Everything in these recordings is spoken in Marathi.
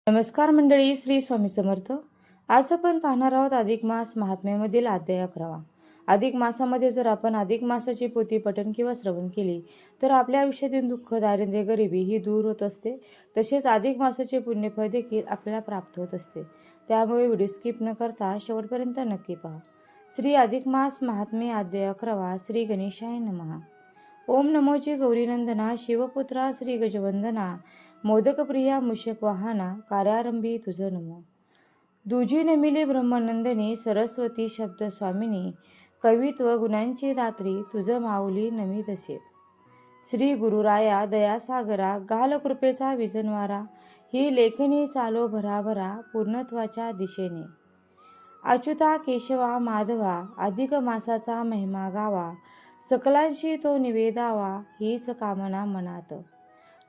नमस्कार मंडळी, श्री स्वामी समर्थ. आज आपण पाहणार आहोत अधिक मास महात्म्यामधील अध्याय 11. अधिक मासामध्ये जर आपण अधिक मासाची पोथी पठण किंवा श्रवण केली तर आपल्या आयुष्यातील दुःख, दारिद्र्य, गरिबी ही दूर होत असते. तसेच अधिक मासाचे पुण्यफळ देखील आपल्याला प्राप्त होत असते. त्यामुळे व्हिडिओ स्किप न करता शेवटपर्यंत नक्की पहा. श्री अधिक मास महात्म्य अध्याय 11. श्री गणेशाय नमः. ओम नमोजी गौरीनंदना, शिवपुत्रा श्री गजवंदना, मोदकप्रिया मूषक वाहना, कार्यारंभी तुझ नमो. दुजी नमिली ब्रह्मनंदिनी, सरस्वती शब्द स्वामिनी, कवित्व गुणांची दात्री, तुझ माऊली नमितसे. श्री गुरुराया दयासागरा, गाल कृपेचा विजनवारा, ही लेखनी चालो भराभरा पूर्णत्वाच्या दिशेने. अच्युता केशवा माधवा, अधिक मासाचा महिमा गावा, सकलांशी तो निवेदावा, हीच कामना मनात.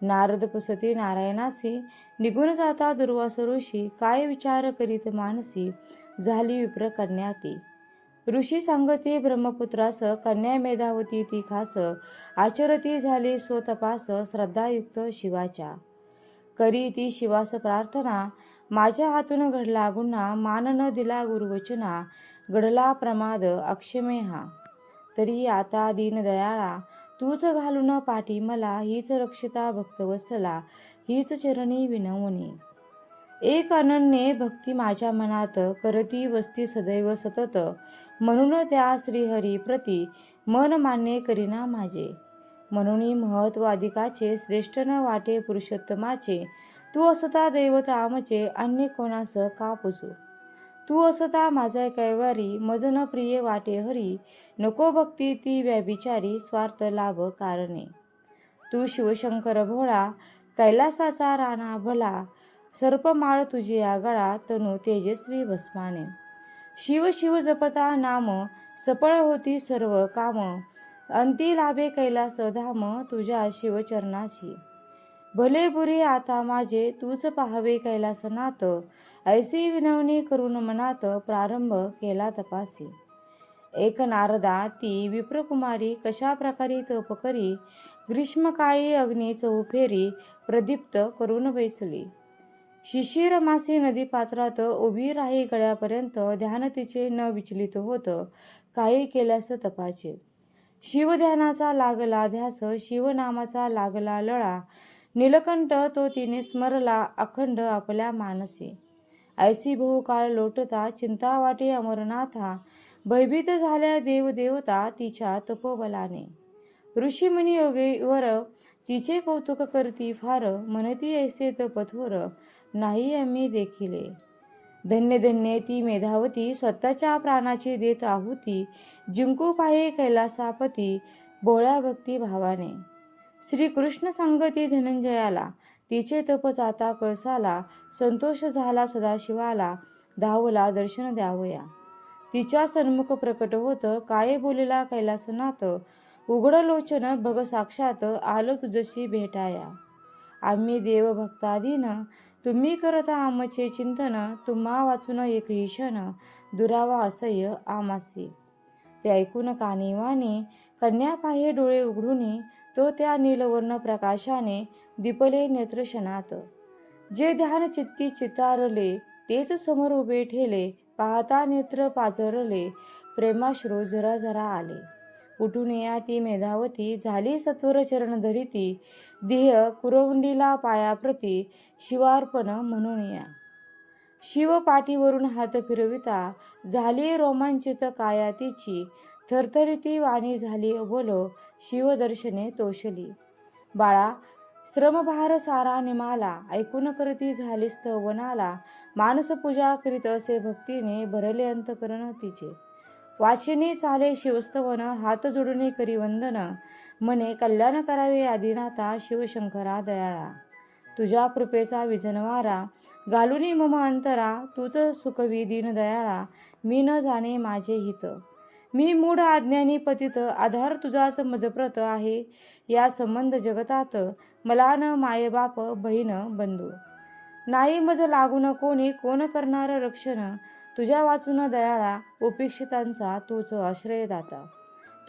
नारद पुसती नारायणासी, निघून जाता दुर्वास ऋषी, काय विचार करीत मानसी, झाली विप्र कन्या ती. ऋषी सांगती ब्रह्मपुत्रास, कन्या मेधावती ती खास, आचरती झाली स्वतपास, श्रद्धायुक्त शिवाच्या. करी ती शिवास प्रार्थना, माझ्या हातून घडला गुन्हा, मान न दिला गुरुवचना, घडला प्रमाद अक्षमे हा. तरी आता दीनदयाळा, तूच घालून पाठी मला, हीच रक्षिता भक्तवत्सला, हीच चरणी विनवणी. एक अनन्य भक्ती माझ्या मनात, करती वस्ती सदैव सतत, म्हणून त्या श्रीहरी प्रती मन मान्य करीना माझे. म्हणून महत्व अधिकाचे, श्रेष्ठ न वाटे पुरुषोत्तमाचे, तू असता दैवत आमचे, अन्य कोणास का पूजू. तू असता माझा कैवारी, मज न प्रिय वाटे हरी, नको भक्ती ती व्याभिचारी, स्वार्थ लाभ कारणे. तू शिवशंकर भोळा, कैलासाचा राणा भला, सर्पमाळ तुझी आगळा, तनु तेजस्वी भस्माने. शिव शिव जपता नाम, सफळ होती सर्व काम, अंती लाभे कैलास धाम, तुझ्या शिवचरणाशी. भले बुरे आता माझे, तूच पाहावे कैलासनाथ, ऐसी विनवणी करून मनात, प्रारंभ केला तपासी. एक नारदा ती विप्रकुमारी, कशा प्रकारे तप करी, ग्रीष्मकाळी अग्नी चौफेरी, प्रदीप्त करून बैसली. शिशिर मासी नदी पात्रात उभी राही गळ्यापर्यंत, ध्यान तिचे न विचलित होत, काही केल्यास तपाचे. शिवध्यानाचा लागला ध्यास, शिवनामाचा लागला लळा, नीलकंठ तो तिने स्मरला अखंड आपल्या मानसी. ऐसी बहुकाळ लोटता, चिंता वाटे अमरनाथा, भयभीत झाल्या देवदेवता, तिच्या तपोबलाने. ऋषीमुनी योगीवर तिचे कौतुक करती फार, म्हणती ऐसे तप थोर, नाही आम्ही देखिले. धन्य धन्य ती मेधावती, स्वतःच्या प्राणाची देत आहुती, जिंकू पाहे कैलासापती, बोळ्या भक्ती भावाने. श्रीकृष्ण सांगती धनंजयाला, तिचे तप जाता कळसाला, संतोष झाला सदाशिवाला, धावला दर्शन द्यावया. तिच्या सन्मुख प्रकट होत, काय बोलिला कैलासनाथ, उघड लोचन बघ साक्षात, आलो तुझशी भेटाया. आम्ही देव भक्ताधीन, तुम्ही करता आमचे चिंतन, तुम्हा वाचून एकही क्षण, दुरावा असह्य आमासी. ते ऐकून कानी वाणी, कन्या पाहे डोळे उघडूनी, तो त्या नीलवर्ण प्रकाशाने दिपले नेत्र क्षणात. जे ध्यान चित्ती चितारले, तेच समोर उभे ठेले, पाहता नेत्र पाजरले, प्रेमाश्रू जरा जरा आले. उठून या ती मेधावती, झाली सत्वर चरण धरिती, देह कुरवंडीला पायाप्रती, शिवार्पण म्हणून या. शिव पाठीवरून हात फिरविता, झाली रोमांचित काया तिची, थरथरीती वाणी झाली अबोल, शिवदर्शने तोषली. बाळा श्रमभार सारा निमाला, ऐकून करती झाली स्तवनाला, मानस पूजा करीत असे भक्तीने, भरले अंतकरण तिचे. वाचिनी चाले शिवस्तवन, हात जोडून करी वंदन, म्हणे कल्याण करावे आदिनाथा, शिवशंकरा दयाळा. तुझ्या कृपेचा विजनवारा, घालुनी मम अंतरा, तूच सुखवी दीनदयाळा, मी न जाणे माझे हित. मी मूढ अज्ञानी पतित, आधार तुझाच मजप्रत आहे या संबंध जगतात, मला न मायबाप बहीण बंधू. नाही मज लागून कोणी, कोण करणार रक्षण, तुझ्या वाचून दयाळा, उपेक्षितांचा तूच आश्रयदाता.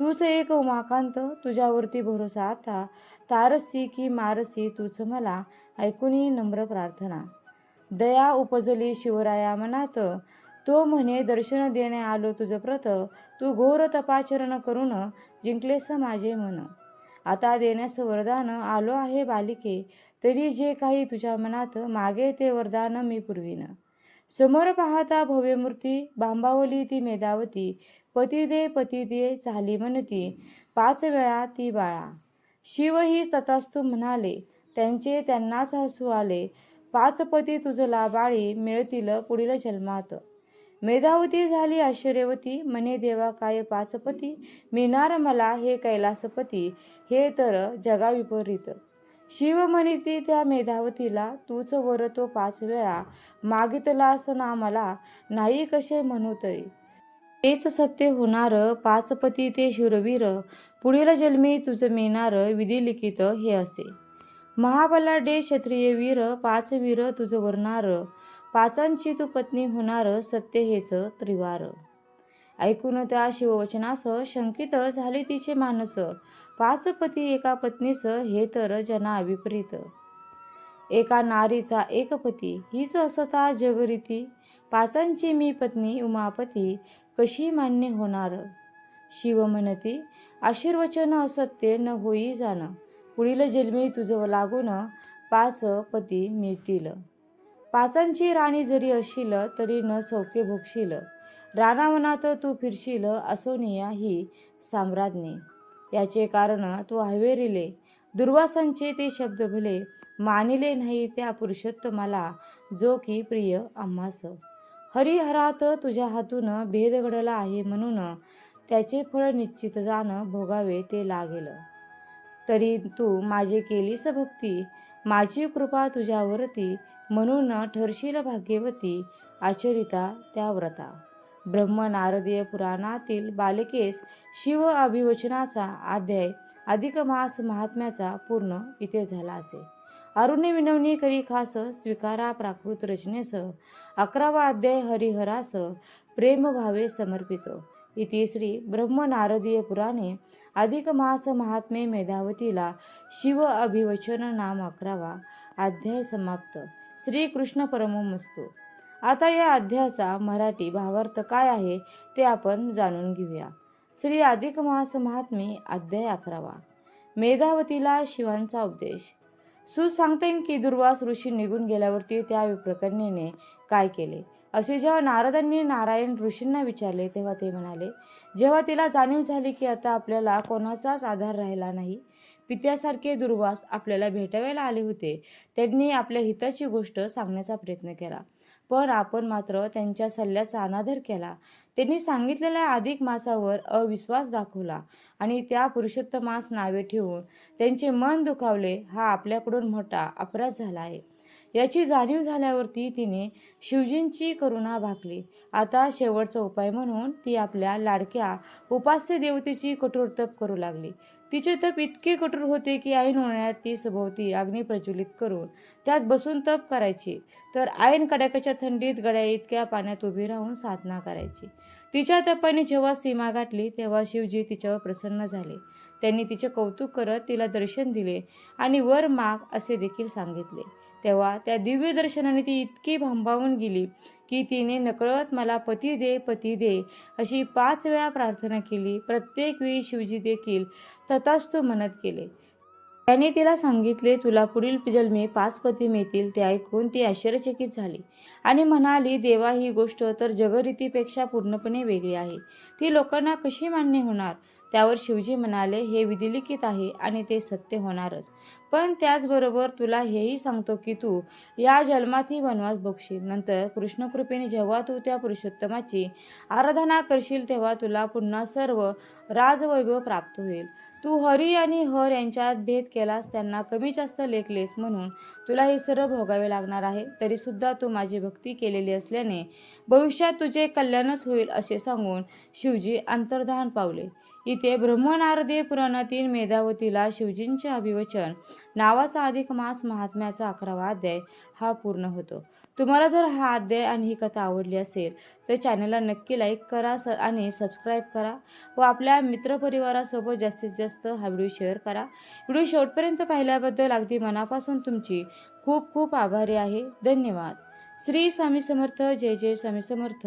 तूच एक उमाकांत, तुझ्यावरती भरोसा आता, तारसी की मारसी तूच मला, ऐकूनी नम्र प्रार्थना. दया उपजली शिवराया मनात, तो म्हणे दर्शन देणे आलो तुझ प्रत, तू घोर तपाचरण करून जिंकलेस माझे मन. आता देण्यास वरदान आलो आहे बालिके, तरी जे काही तुझ्या मनात मागे ते वरदान मी पुरवीन. समोर पाहता भव्य मूर्ती बांबावली ती मेधावती, पती दे झाली म्हणती 5 वेळा ती बाळा. शिवही तथास्तु म्हणाले, त्यांचे त्यांनाच हसू आले. 5 पती तुझला बाळी मिळतील पुढील जन्मात. मेधावती झाली आश्चर्यवती, म्हणे देवा काय 5 पती मिळणार मला हे कैलासपती, हे तर जगा विपरीत. शिव म्हणती त्या मेधावतीला, तूच वर तो 5 वेळा मागितलास ना मला, नाही कसे म्हणू तरी. तेच सत्य होणार 5 पती ते शूरवीर, पुढील जन्मी तुझ मिळणार विधी लिखित हे असे. महाबलाढ्य क्षत्रिय वीर 5 वीर तुझ वरणार, 5ची तू पत्नी होणार सत्य हेच त्रिवार. ऐकून त्या शिववचनास शंकित झाले तिचे मानस, 5 पती एका पत्नीस हे तर जना विपरीत. एका नारीचा एक पती हीच असता जगरीती, 5ची मी पत्नी उमापती कशी मान्य होणार. शिव म्हणती आशीर्वचन असत्य न होई जाण, पुढील जन्मी तुझ लागून 5 पती मिळतील. 5ची राणी जरी असशील तरी न सौख्य भोगशील, रानावनात तू फिरशील असोनिया ही साम्राज्ञी. याचे कारण तू हवेरिले, दुर्वासांचे ते शब्द भले, मानिले नाही त्या पुरुषोत्तमाला जो की प्रिय आम्हास. हरिहरात तुझ्या हातून भेद घडला आहे म्हणून, त्याचे फळ निश्चित जाण भोगावे ते लागेल. तरी तू माझे केलीस भक्ती, माझी कृपा तुझ्यावरती, म्हणून ठरशील भाग्यवती आचरिता त्या व्रता. ब्रह्म नारदीय पुराणातील बालिकेस शिव अभिवचनाचा अध्याय अधिक मास महात्म्याचा पूर्ण इथे झाला असे. अरुणी विनवणी करी खास, स्वीकारा प्राकृत रचनेस, 11वा अध्याय हरिहरास प्रेम भावे समर्पितो. इति श्री ब्रह्म नारदीय पुराणे अधिक मास महात्मे मेधावतीला शिव अभिवचन नाम 11वा अध्याय समाप्त. श्री कृष्ण परमोमस्तु. आता या अध्यायाचा मराठी भावार्थ काय आहे ते आपण जाणून घेऊया. श्री अधिक मास महात्मे अध्याय 11वा. मेधावतीला शिवांचा उपदेश. सूत सांगते की दुर्वास ऋषी निघून गेल्यावरती त्या विप्रकन्येने काय केले असे जेव्हा नारदांनी नारायण ऋषींना विचारले तेव्हा ते म्हणाले, जेव्हा तिला जाणीव झाली की आता आपल्याला कोणाचाच आधार राहिला नाही, पित्यासारखे दुर्वास आपल्याला भेटायला आले होते, त्यांनी आपल्या हिताची गोष्ट सांगण्याचा प्रयत्न केला, पण आपण मात्र त्यांच्या सल्ल्याचा अनादर केला. त्यांनी सांगितलेल्या अधिक मासावर अविश्वास दाखवला आणि त्या पुरुषोत्तमास नावे ठेवून त्यांचे मन दुखावले. हा आपल्याकडून मोठा अपराध झाला आहे. याची जाणीव झाल्यावरती तिने शिवजींची करुणा भागली. आता शेवटचा उपाय म्हणून ती आपल्या लाडक्या उपास्य देवतेची कठोर तप करू लागली. तिचे तप इतके कठोर होते की ऐन उन्हाळ्यात ती सभोवती अग्नी प्रज्वलित करून त्यात बसून तप करायची, तर ऐन कडाक्याच्या थंडीत गड्या इतक्या पाण्यात उभी राहून साधना करायची. तिच्या तपाने जेव्हा सीमा गाठली तेव्हा शिवजी तिच्यावर प्रसन्न झाले. त्यांनी तिचे कौतुक करत तिला दर्शन दिले आणि वर माग असे देखील सांगितले. तेव्हा त्या दिव्य दर्शनाने ती इतकी भांबावून गेली की तिने नकळत मला पती दे अशी 5 वेळा प्रार्थना केली. प्रत्येक वेळी शिवजी देखील तथास्तु म्हणत गेले. त्याने तिला सांगितले, तुला पुढील जन्मी 5 पती मिळतील. ते ऐकून ती आश्चर्यचकित झाली आणि म्हणाली, देवा ही गोष्ट तर जगरीतीपेक्षा पूर्णपणे वेगळी आहे, ती लोकांना कशी मान्य होणार. त्यावर शिवजी म्हणाले, हे विधिलिखित आहे आणि ते सत्य होणारच, पण त्याचबरोबर तुला हेही सांगतो की तू या जन्मातही वनवास भोगशील. नंतर कृष्णकृपेने जेव्हा तू त्या पुरुषोत्तमाची आराधना करशील तेव्हा तुला पुन्हा सर्व राजवैभव प्राप्त होईल. तू हरी आणि हर यांच्यात भेद केलास, त्यांना कमी जास्त लेखलेस, म्हणून तुला हे सर्व भोगावे लागणार आहे. तरी सुद्धा तू माझी भक्ती केलेली असल्याने भविष्यात तुझे कल्याणच होईल असे सांगून शिवजी अंतर्धान पावले. इथे ब्रह्मनारदीय पुराणातील मेधावतीला शिवजींचे अभिवचन नावाचा अधिक मास महात्म्याचा 11वा अध्याय हा पूर्ण होतो. तुम्हाला जर हा अध्याय आणि ही कथा आवडली असेल तर चॅनलला नक्की लाईक करा आणि सबस्क्राईब करा व आपल्या मित्रपरिवारासोबत जास्तीत जास्त हा व्हिडिओ शेअर करा. व्हिडिओ शेवटपर्यंत पाहिल्याबद्दल अगदी मनापासून तुमची खूप खूप आभारी आहे. धन्यवाद. श्री स्वामी समर्थ. जय जय स्वामी समर्थ.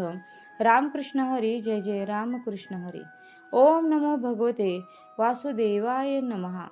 रामकृष्ण हरी. जय जय रामकृष्ण हरी. ओम नमो भगवते वासुदेवाय नमः.